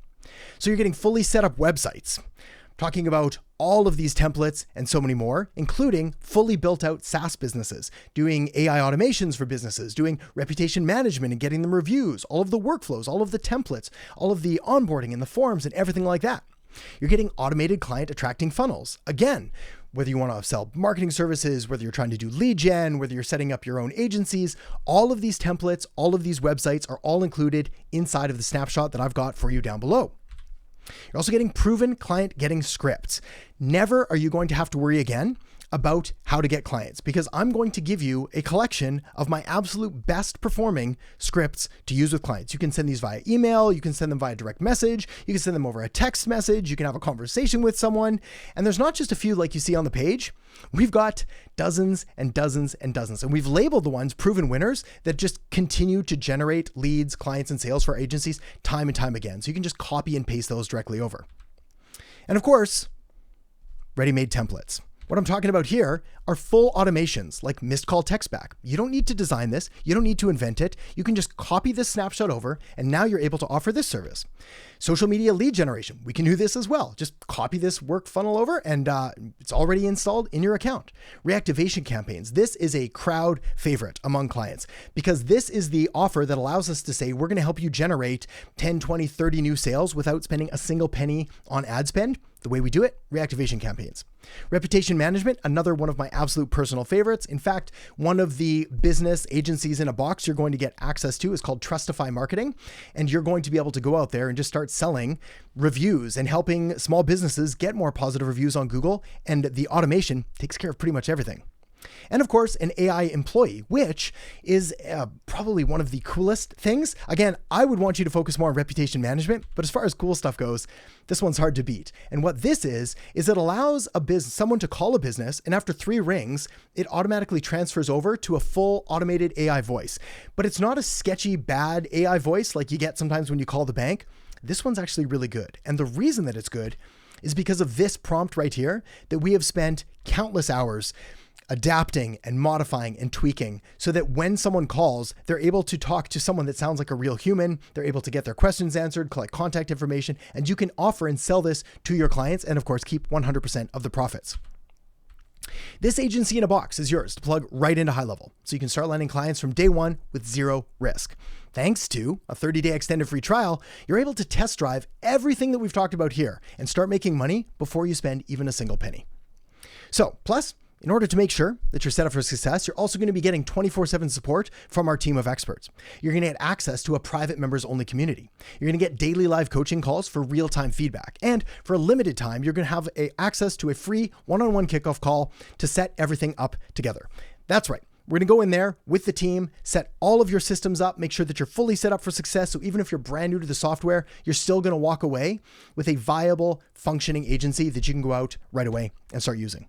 So you're getting fully set up websites, talking about all of these templates and so many more, including fully built out SaaS businesses, doing AI automations for businesses, doing reputation management and getting them reviews, all of the workflows, all of the templates, all of the onboarding and the forms and everything like that. You're getting automated client attracting funnels. Again, whether you want to sell marketing services, whether you're trying to do lead gen, whether you're setting up your own agencies, all of these templates, all of these websites are all included inside of the snapshot that I've got for you down below. You're also getting proven client getting scripts. Never are you going to have to worry again about how to get clients because I'm going to give you a collection of my absolute best performing scripts to use with clients. You can send these via email, you can send them via direct message, you can send them over a text message, you can have a conversation with someone. And there's not just a few like you see on the page. We've got dozens and dozens and dozens, and we've labeled the ones proven winners that just continue to generate leads, clients, and sales for our agencies time and time again. So you can just copy and paste those directly over. And of course, ready-made templates. What I'm talking about here are full automations like missed call text back. You don't need to design this. You don't need to invent it. You can just copy this snapshot over and now you're able to offer this service. Social media lead generation. We can do this as well. Just copy this work funnel over and it's already installed in your account. Reactivation campaigns. This is a crowd favorite among clients because this is the offer that allows us to say we're going to help you generate 10, 20, 30 new sales without spending a single penny on ad spend. The way we do it, reactivation campaigns. Reputation management, another one of my absolute personal favorites. In fact, one of the business agencies in a box you're going to get access to is called Trustify Marketing. And you're going to be able to go out there and just start selling reviews and helping small businesses get more positive reviews on Google. And the automation takes care of pretty much everything. And of course, an AI employee, which is probably one of the coolest things. Again, I would want you to focus more on reputation management, but as far as cool stuff goes, this one's hard to beat. And what this is it allows someone to call a business, and after 3 rings, it automatically transfers over to a full automated AI voice. But it's not a sketchy, bad AI voice like you get sometimes when you call the bank. This one's actually really good. And the reason that it's good is because of this prompt right here that we have spent countless hours adapting and modifying and tweaking so that when someone calls, they're able to talk to someone that sounds like a real human. They're able to get their questions answered, collect contact information, and you can offer and sell this to your clients and of course keep 100% of the profits. This agency in a box is yours to plug right into High Level, so you can start landing clients from day one with zero risk. Thanks to a 30-day extended free trial, you're able to test drive everything that we've talked about here and start making money before you spend even a single penny. So, plus, in order to make sure that you're set up for success, you're also going to be getting 24/7 support from our team of experts. You're going to get access to a private members-only community. You're going to get daily live coaching calls for real-time feedback. And for a limited time, you're going to have access to a free one-on-one kickoff call to set everything up together. That's right. We're going to go in there with the team, set all of your systems up, make sure that you're fully set up for success. So even if you're brand new to the software, you're still going to walk away with a viable, functioning agency that you can go out right away and start using.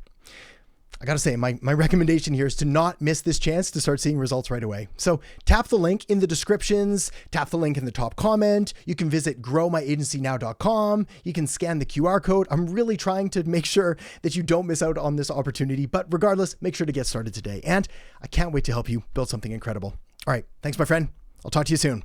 I got to say, my recommendation here is to not miss this chance to start seeing results right away. So tap the link in the descriptions, tap the link in the top comment. You can visit growmyagencynow.com. You can scan the QR code. I'm really trying to make sure that you don't miss out on this opportunity, but regardless, make sure to get started today. And I can't wait to help you build something incredible. All right. Thanks, my friend. I'll talk to you soon.